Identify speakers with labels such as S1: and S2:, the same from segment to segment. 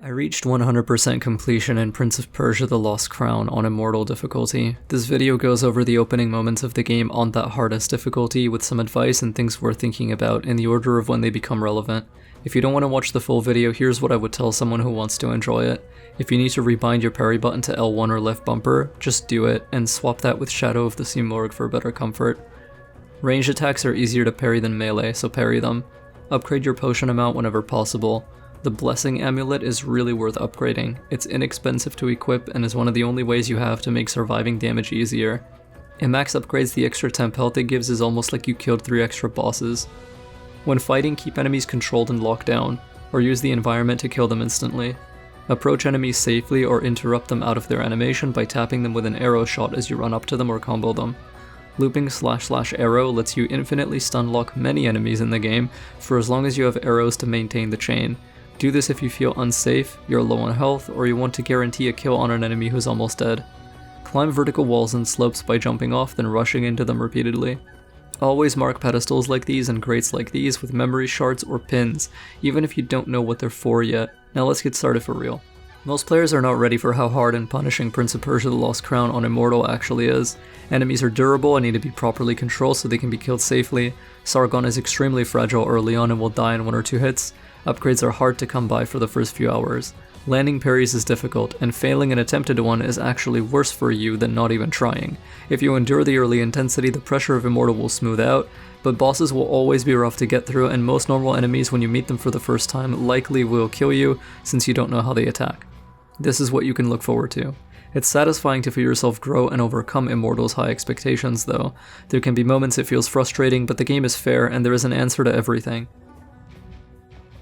S1: I reached 100% completion in Prince of Persia: The Lost Crown on Immortal difficulty. This video goes over the opening moments of the game on that hardest difficulty with some advice and things worth thinking about in the order of when they become relevant. If you don't want to watch the full video, here's what I would tell someone who wants to enjoy it. If you need to rebind your parry button to L1 or left bumper, just do it, and swap that with Shadow of the Sea Morgue for better comfort. Ranged attacks are easier to parry than melee, so parry them. Upgrade your potion amount whenever possible. The Blessing Amulet is really worth upgrading. It's inexpensive to equip and is one of the only ways you have to make surviving damage easier. In max upgrades, the extra temp health it gives is almost like you killed 3 extra bosses. When fighting, keep enemies controlled and locked down, or use the environment to kill them instantly. Approach enemies safely or interrupt them out of their animation by tapping them with an arrow shot as you run up to them or combo them. Looping / arrow lets you infinitely stun lock many enemies in the game for as long as you have arrows to maintain the chain. Do this if you feel unsafe, you're low on health, or you want to guarantee a kill on an enemy who's almost dead. Climb vertical walls and slopes by jumping off, then rushing into them repeatedly. Always mark pedestals like these and grates like these with memory shards or pins, even if you don't know what they're for yet. Now let's get started for real. Most players are not ready for how hard and punishing Prince of Persia: The Lost Crown on Immortal actually is. Enemies are durable and need to be properly controlled so they can be killed safely. Sargon is extremely fragile early on and will die in 1 or 2 hits. Upgrades are hard to come by for the first few hours. Landing parries is difficult, and failing an attempted one is actually worse for you than not even trying. If you endure the early intensity, the pressure of Immortal will smooth out, but bosses will always be rough to get through, and most normal enemies when you meet them for the first time likely will kill you since you don't know how they attack. This is what you can look forward to. It's satisfying to feel yourself grow and overcome Immortal's high expectations though. There can be moments it feels frustrating, but the game is fair and there is an answer to everything.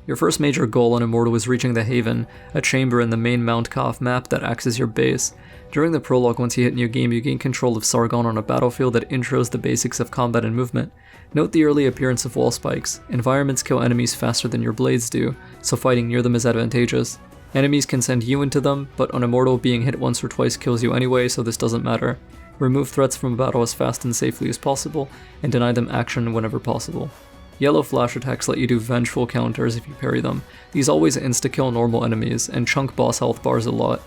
S1: Your first major goal on Immortal is reaching the Haven, a chamber in the main Mount Kaf map that acts as your base. During the prologue, once you hit New Game, you gain control of Sargon on a battlefield that intros the basics of combat and movement. Note the early appearance of wall spikes. Environments kill enemies faster than your blades do, so fighting near them is advantageous. Enemies can send you into them, but on Immortal, being hit once or twice kills you anyway, so this doesn't matter. Remove threats from a battle as fast and safely as possible, and deny them action whenever possible. Yellow flash attacks let you do vengeful counters if you parry them. These always insta-kill normal enemies, and chunk boss health bars a lot.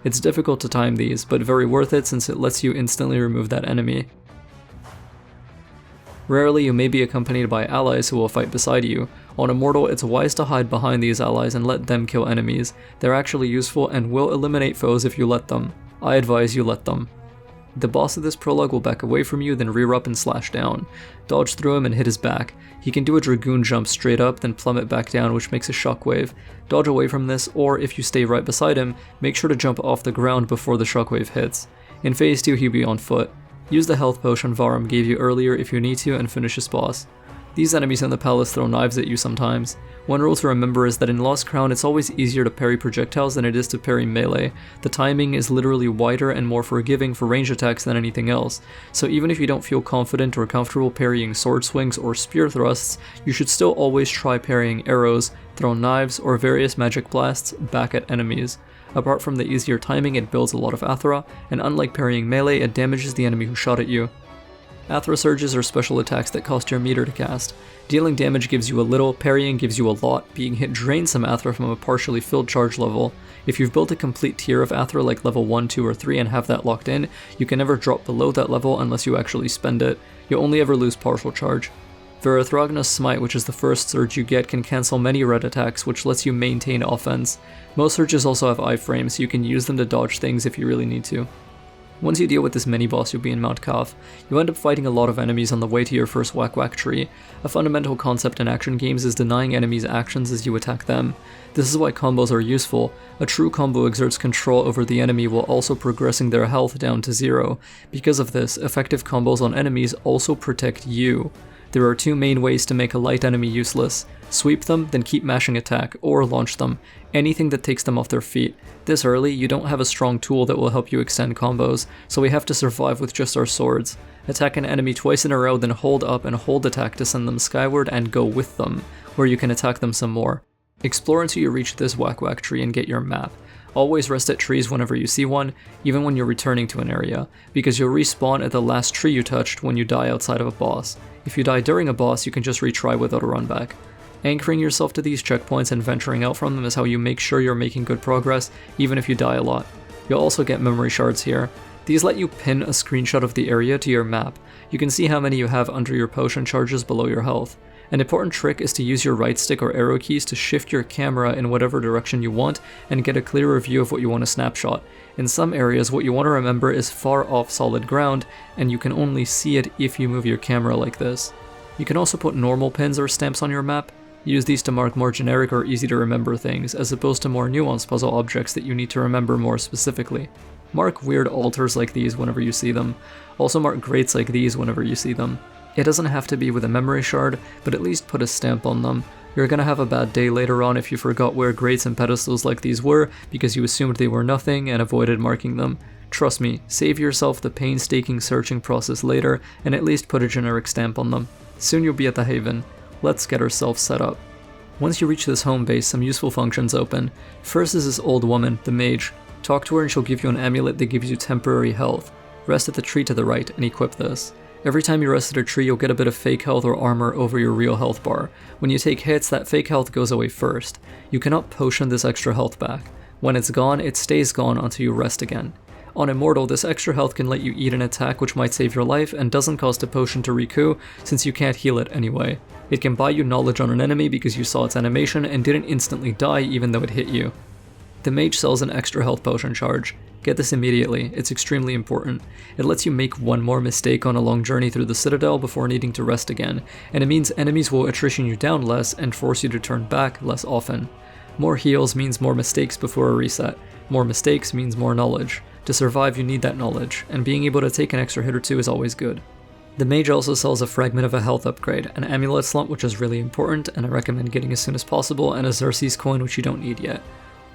S1: It's difficult to time these, but very worth it since it lets you instantly remove that enemy. Rarely you may be accompanied by allies who will fight beside you. On Immortal, it's wise to hide behind these allies and let them kill enemies. They're actually useful and will eliminate foes if you let them. I advise you let them. The boss of this prologue will back away from you, then rear up and slash down. Dodge through him and hit his back. He can do a dragoon jump straight up, then plummet back down, which makes a shockwave. Dodge away from this, or if you stay right beside him, make sure to jump off the ground before the shockwave hits. In phase 2 he'll be on foot. Use the health potion Varum gave you earlier if you need to and finish his boss. These enemies in the palace throw knives at you sometimes. One rule to remember is that in Lost Crown it's always easier to parry projectiles than it is to parry melee. The timing is literally wider and more forgiving for range attacks than anything else, so even if you don't feel confident or comfortable parrying sword swings or spear thrusts, you should still always try parrying arrows, throw knives, or various magic blasts back at enemies. Apart from the easier timing, it builds a lot of Athra, and unlike parrying melee, it damages the enemy who shot at you. Athra surges are special attacks that cost your meter to cast. Dealing damage gives you a little, parrying gives you a lot, being hit drains some Athra from a partially filled charge level. If you've built a complete tier of Athra like level 1, 2, or 3 and have that locked in, you can never drop below that level unless you actually spend it. You'll only ever lose partial charge. Varathragna's Smite, which is the first surge you get, can cancel many red attacks, which lets you maintain offense. Most surges also have iframes, so you can use them to dodge things if you really need to. Once you deal with this mini-boss you'll be in Mount Kaf, you end up fighting a lot of enemies on the way to your first whack tree. A fundamental concept in action games is denying enemies actions as you attack them. This is why combos are useful. A true combo exerts control over the enemy while also progressing their health down to 0. Because of this, effective combos on enemies also protect you. There are 2 main ways to make a light enemy useless. Sweep them, then keep mashing attack, or launch them. Anything that takes them off their feet. This early, you don't have a strong tool that will help you extend combos, so we have to survive with just our swords. Attack an enemy twice in a row, then hold up and hold attack to send them skyward and go with them, where you can attack them some more. Explore until you reach this whack tree and get your map. Always rest at trees whenever you see one, even when you're returning to an area, because you'll respawn at the last tree you touched when you die outside of a boss. If you die during a boss, you can just retry without a run back. Anchoring yourself to these checkpoints and venturing out from them is how you make sure you're making good progress, even if you die a lot. You'll also get memory shards here. These let you pin a screenshot of the area to your map. You can see how many you have under your potion charges below your health. An important trick is to use your right stick or arrow keys to shift your camera in whatever direction you want and get a clearer view of what you want to snapshot. In some areas, what you want to remember is far off solid ground, and you can only see it if you move your camera like this. You can also put normal pins or stamps on your map. Use these to mark more generic or easy to remember things, as opposed to more nuanced puzzle objects that you need to remember more specifically. Mark weird altars like these whenever you see them. Also mark grates like these whenever you see them. It doesn't have to be with a memory shard, but at least put a stamp on them. You're gonna have a bad day later on if you forgot where grates and pedestals like these were because you assumed they were nothing and avoided marking them. Trust me, save yourself the painstaking searching process later and at least put a generic stamp on them. Soon you'll be at the Haven. Let's get ourselves set up. Once you reach this home base, some useful functions open. First is this old woman, the mage. Talk to her and she'll give you an amulet that gives you temporary health. Rest at the tree to the right and equip this. Every time you rest at a tree, you'll get a bit of fake health or armor over your real health bar. When you take hits, that fake health goes away first. You cannot potion this extra health back. When it's gone, it stays gone until you rest again. On Immortal, this extra health can let you eat an attack which might save your life and doesn't cost a potion to recoup since you can't heal it anyway. It can buy you knowledge on an enemy because you saw its animation and didn't instantly die even though it hit you. The mage sells an extra health potion charge. Get this immediately, it's extremely important. It lets you make one more mistake on a long journey through the Citadel before needing to rest again, and it means enemies will attrition you down less and force you to turn back less often. More heals means more mistakes before a reset. More mistakes means more knowledge. To survive you need that knowledge, and being able to take an extra hit or two is always good. The mage also sells a fragment of a health upgrade, an amulet slump which is really important and I recommend getting as soon as possible, and a Xerxes coin which you don't need yet.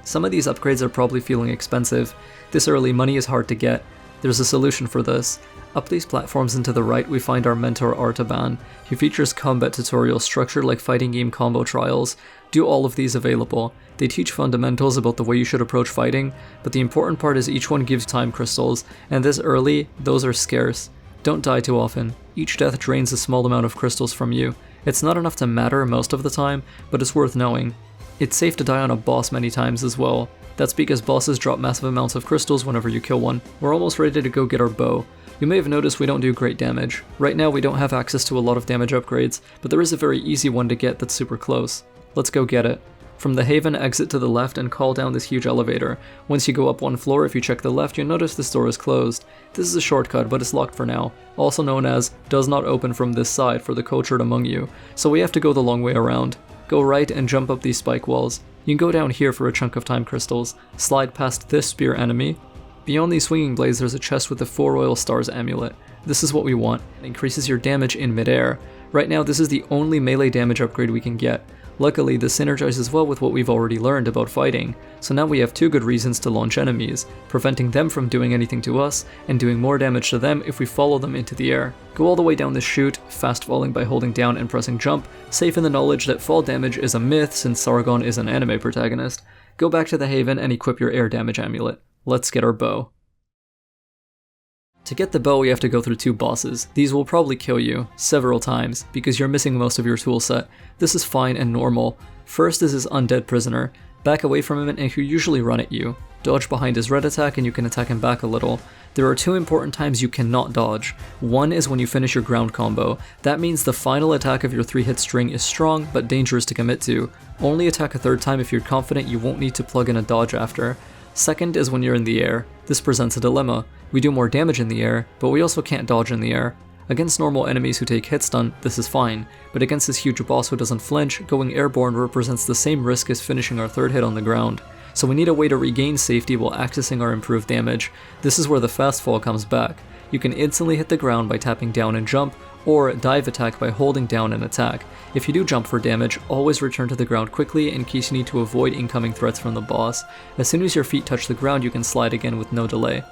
S1: Some of these upgrades are probably feeling expensive. This early money is hard to get. There's a solution for this. Up these platforms and to the right we find our mentor Artaban. He features combat tutorials structured like fighting game combo trials. Do all of these available. They teach fundamentals about the way you should approach fighting, but the important part is each one gives time crystals, and this early, those are scarce. Don't die too often. Each death drains a small amount of crystals from you. It's not enough to matter most of the time, but it's worth knowing. It's safe to die on a boss many times as well. That's because bosses drop massive amounts of crystals whenever you kill one. We're almost ready to go get our bow. You may have noticed we don't do great damage. Right now we don't have access to a lot of damage upgrades, but there is a very easy one to get that's super close. Let's go get it. From the Haven, exit to the left and call down this huge elevator. Once you go up one floor, if you check the left, you'll notice this door is closed. This is a shortcut, but it's locked for now, also known as does not open from this side for the cultured among you, so we have to go the long way around. Go right and jump up these spike walls. You can go down here for a chunk of time crystals, slide past this spear enemy. Beyond these swinging blades there's a chest with the 4 royal stars amulet. This is what we want. It increases your damage in midair. Right now this is the only melee damage upgrade we can get. Luckily this synergizes well with what we've already learned about fighting, so now we have 2 good reasons to launch enemies, preventing them from doing anything to us, and doing more damage to them if we follow them into the air. Go all the way down this chute, fast falling by holding down and pressing jump, safe in the knowledge that fall damage is a myth since Sargon is an anime protagonist. Go back to the Haven and equip your air damage amulet. Let's get our bow. To get the bow we have to go through 2 bosses. These will probably kill you, several times, because you're missing most of your toolset. This is fine and normal. First is his undead prisoner. Back away from him and he'll usually run at you. Dodge behind his red attack and you can attack him back a little. There are 2 important times you cannot dodge. One is when you finish your ground combo. That means the final attack of your 3-hit string is strong but dangerous to commit to. Only attack a 3rd time if you're confident you won't need to plug in a dodge after. Second is when you're in the air. This presents a dilemma. We do more damage in the air, but we also can't dodge in the air. Against normal enemies who take hit stun, this is fine, but against this huge boss who doesn't flinch, going airborne represents the same risk as finishing our 3rd hit on the ground. So we need a way to regain safety while accessing our improved damage. This is where the fast fall comes back. You can instantly hit the ground by tapping down and jump, or dive attack by holding down and attack. If you do jump for damage, always return to the ground quickly in case you need to avoid incoming threats from the boss. As soon as your feet touch the ground you can slide again with no delay.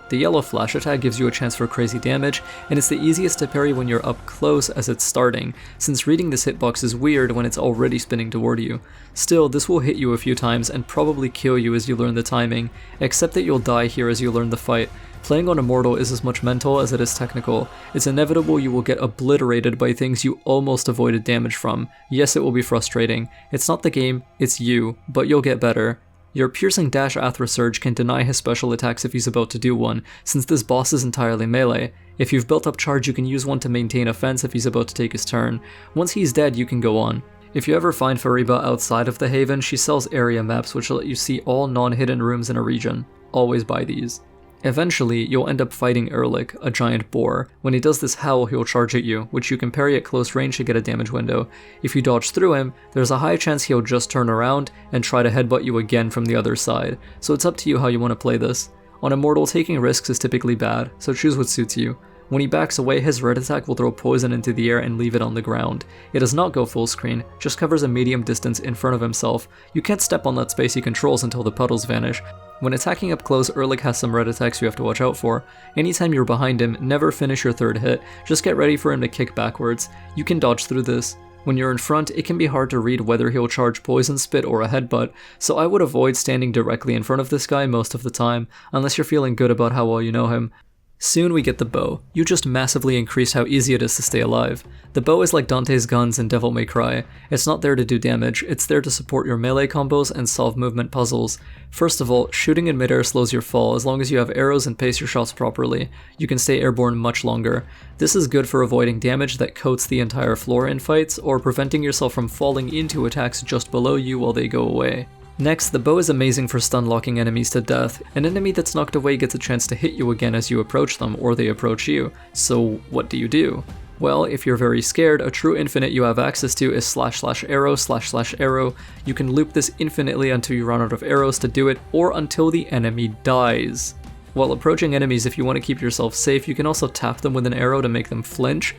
S1: The yellow flash attack gives you a chance for crazy damage, and it's the easiest to parry when you're up close as it's starting, since reading this hitbox is weird when it's already spinning toward you. Still, this will hit you a few times and probably kill you as you learn the timing, except that you'll die here as you learn the fight. Playing on Immortal is as much mental as it is technical. It's inevitable you will get obliterated by things you almost avoided damage from. Yes, it will be frustrating. It's not the game, it's you, but you'll get better. Your piercing dash Athra Surge can deny his special attacks if he's about to do one, since this boss is entirely melee. If you've built up charge, you can use one to maintain offense if he's about to take his turn. Once he's dead, you can go on. If you ever find Fariba outside of the Haven, she sells area maps which will let you see all non-hidden rooms in a region. Always buy these. Eventually, you'll end up fighting Erlich, a giant boar. When he does this howl, he'll charge at you, which you can parry at close range to get a damage window. If you dodge through him, there's a high chance he'll just turn around and try to headbutt you again from the other side, so it's up to you how you want to play this. On Immortal, taking risks is typically bad, so choose what suits you. When he backs away, his red attack will throw poison into the air and leave it on the ground. It does not go full screen, just covers a medium distance in front of himself. You can't step on that space he controls until the puddles vanish. When attacking up close, Erlich has some red attacks you have to watch out for. Anytime you're behind him, never finish your third hit, just get ready for him to kick backwards. You can dodge through this. When you're in front, it can be hard to read whether he'll charge poison spit or a headbutt, so I would avoid standing directly in front of this guy most of the time, unless you're feeling good about how well you know him. Soon we get the bow. You just massively increased how easy it is to stay alive. The bow is like Dante's guns in Devil May Cry. It's not there to do damage, it's there to support your melee combos and solve movement puzzles. First of all, shooting in midair slows your fall as long as you have arrows and pace your shots properly. You can stay airborne much longer. This is good for avoiding damage that coats the entire floor in fights, or preventing yourself from falling into attacks just below you while they go away. Next, the bow is amazing for stun locking enemies to death. An enemy that's knocked away gets a chance to hit you again as you approach them, or they approach you. So what do? Well, if you're very scared, a true infinite you have access to is //arrow//arrow. You can loop this infinitely until you run out of arrows to do it, or until the enemy dies. While approaching enemies, if you want to keep yourself safe, you can also tap them with an arrow to make them flinch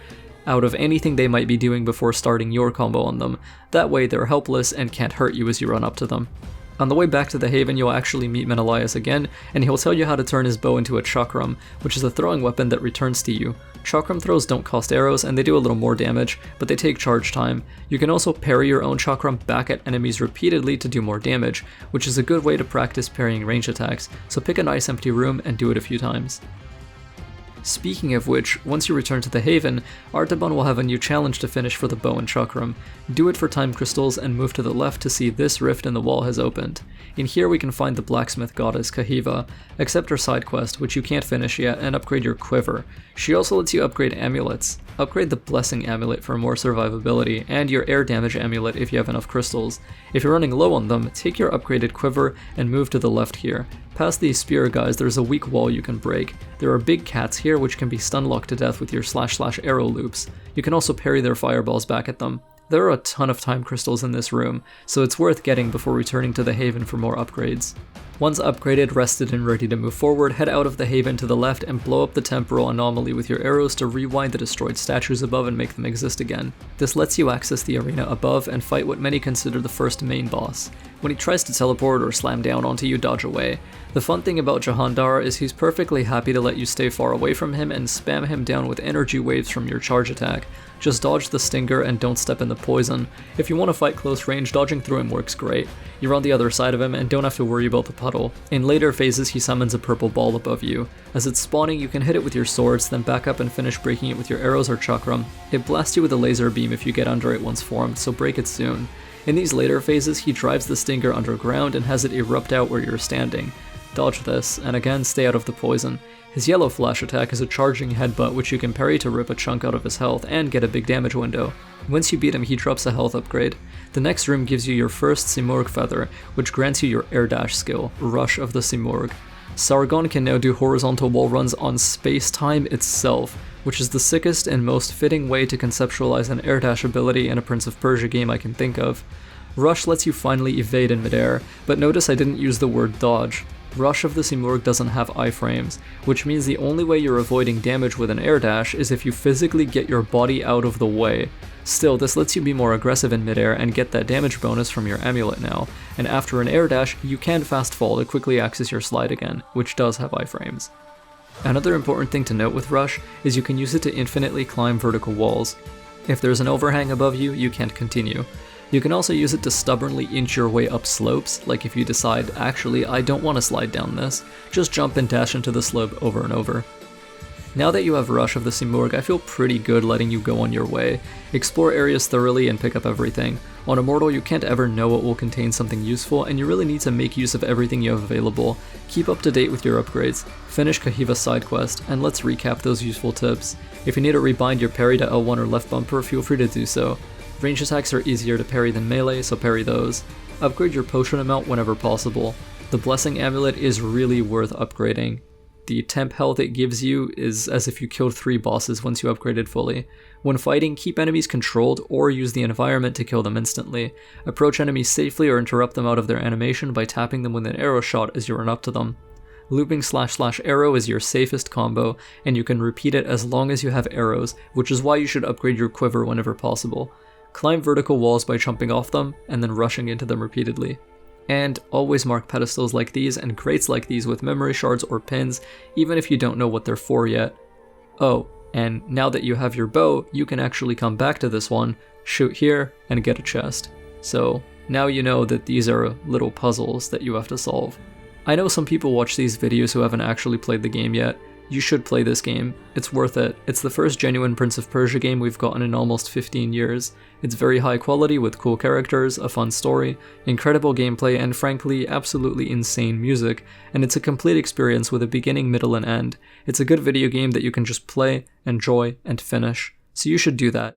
S1: out of anything they might be doing before starting your combo on them. That way they're helpless and can't hurt you as you run up to them. On the way back to the Haven, you'll actually meet Menelaus again, and he'll tell you how to turn his bow into a chakram, which is a throwing weapon that returns to you. Chakram throws don't cost arrows, and they do a little more damage, but they take charge time. You can also parry your own chakram back at enemies repeatedly to do more damage, which is a good way to practice parrying range attacks, so pick a nice empty room and do it a few times. Speaking of which, once you return to the Haven, Artaban will have a new challenge to finish for the bow and chakram. Do it for time crystals and move to the left to see this rift in the wall has opened. In here we can find the blacksmith goddess Kahiva, accept her side quest, which you can't finish yet, and upgrade your quiver. She also lets you upgrade amulets. Upgrade the blessing amulet for more survivability, and your air damage amulet if you have enough crystals. If you're running low on them, take your upgraded quiver and move to the left here. Past these spear guys, there's a weak wall you can break. There are big cats here which can be stun locked to death with your //arrow loops. You can also parry their fireballs back at them. There are a ton of time crystals in this room, so it's worth getting before returning to the Haven for more upgrades. Once upgraded, rested, and ready to move forward, head out of the Haven to the left and blow up the temporal anomaly with your arrows to rewind the destroyed statues above and make them exist again. This lets you access the arena above and fight what many consider the first main boss. When he tries to teleport or slam down onto you, dodge away. The fun thing about Jahandar is he's perfectly happy to let you stay far away from him and spam him down with energy waves from your charge attack. Just dodge the stinger and don't step in the poison. If you want to fight close range, dodging through him works great. You're on the other side of him and don't have to worry about the puddle. In later phases, he summons a purple ball above you. As it's spawning, you can hit it with your swords, then back up and finish breaking it with your arrows or chakram. It blasts you with a laser beam if you get under it once formed, so break it soon. In these later phases, he drives the stinger underground and has it erupt out where you're standing. Dodge this, and again stay out of the poison. His yellow flash attack is a charging headbutt which you can parry to rip a chunk out of his health and get a big damage window. Once you beat him, he drops a health upgrade. The next room gives you your first Simurgh feather, which grants you your air dash skill, Rush of the Simurgh. Sargon can now do horizontal wall runs on space-time itself, which is the sickest and most fitting way to conceptualize an air dash ability in a Prince of Persia game I can think of. Rush lets you finally evade in midair, but notice I didn't use the word dodge. Rush of the Simurgh doesn't have iframes, which means the only way you're avoiding damage with an air dash is if you physically get your body out of the way. Still, this lets you be more aggressive in midair and get that damage bonus from your amulet now, and after an air dash, you can fast fall to quickly access your slide again, which does have iframes. Another important thing to note with Rush is you can use it to infinitely climb vertical walls. If there's an overhang above you, you can't continue. You can also use it to stubbornly inch your way up slopes, like if you decide, actually I don't want to slide down this, just jump and dash into the slope over and over. Now that you have Rush of the Simurgh, I feel pretty good letting you go on your way. Explore areas thoroughly and pick up everything. On Immortal, you can't ever know what will contain something useful, and you really need to make use of everything you have available. Keep up to date with your upgrades, finish Kahiva's side quest, and let's recap those useful tips. If you need to rebind your parry to L1 or left bumper, feel free to do so. Range attacks are easier to parry than melee, so parry those. Upgrade your potion amount whenever possible. The Blessing Amulet is really worth upgrading. The temp health it gives you is as if you killed 3 bosses once you upgraded fully. When fighting, keep enemies controlled or use the environment to kill them instantly. Approach enemies safely or interrupt them out of their animation by tapping them with an arrow shot as you run up to them. Looping / arrow is your safest combo, and you can repeat it as long as you have arrows, which is why you should upgrade your quiver whenever possible. Climb vertical walls by jumping off them, and then rushing into them repeatedly. And always mark pedestals like these and crates like these with memory shards or pins, even if you don't know what they're for yet. Oh, and now that you have your bow, you can actually come back to this one, shoot here, and get a chest. So now you know that these are little puzzles that you have to solve. I know some people watch these videos who haven't actually played the game yet. You should play this game. It's worth it. It's the first genuine Prince of Persia game we've gotten in almost 15 years. It's very high quality with cool characters, a fun story, incredible gameplay, and frankly, absolutely insane music, and it's a complete experience with a beginning, middle, and end. It's a good video game that you can just play, enjoy, and finish. So you should do that.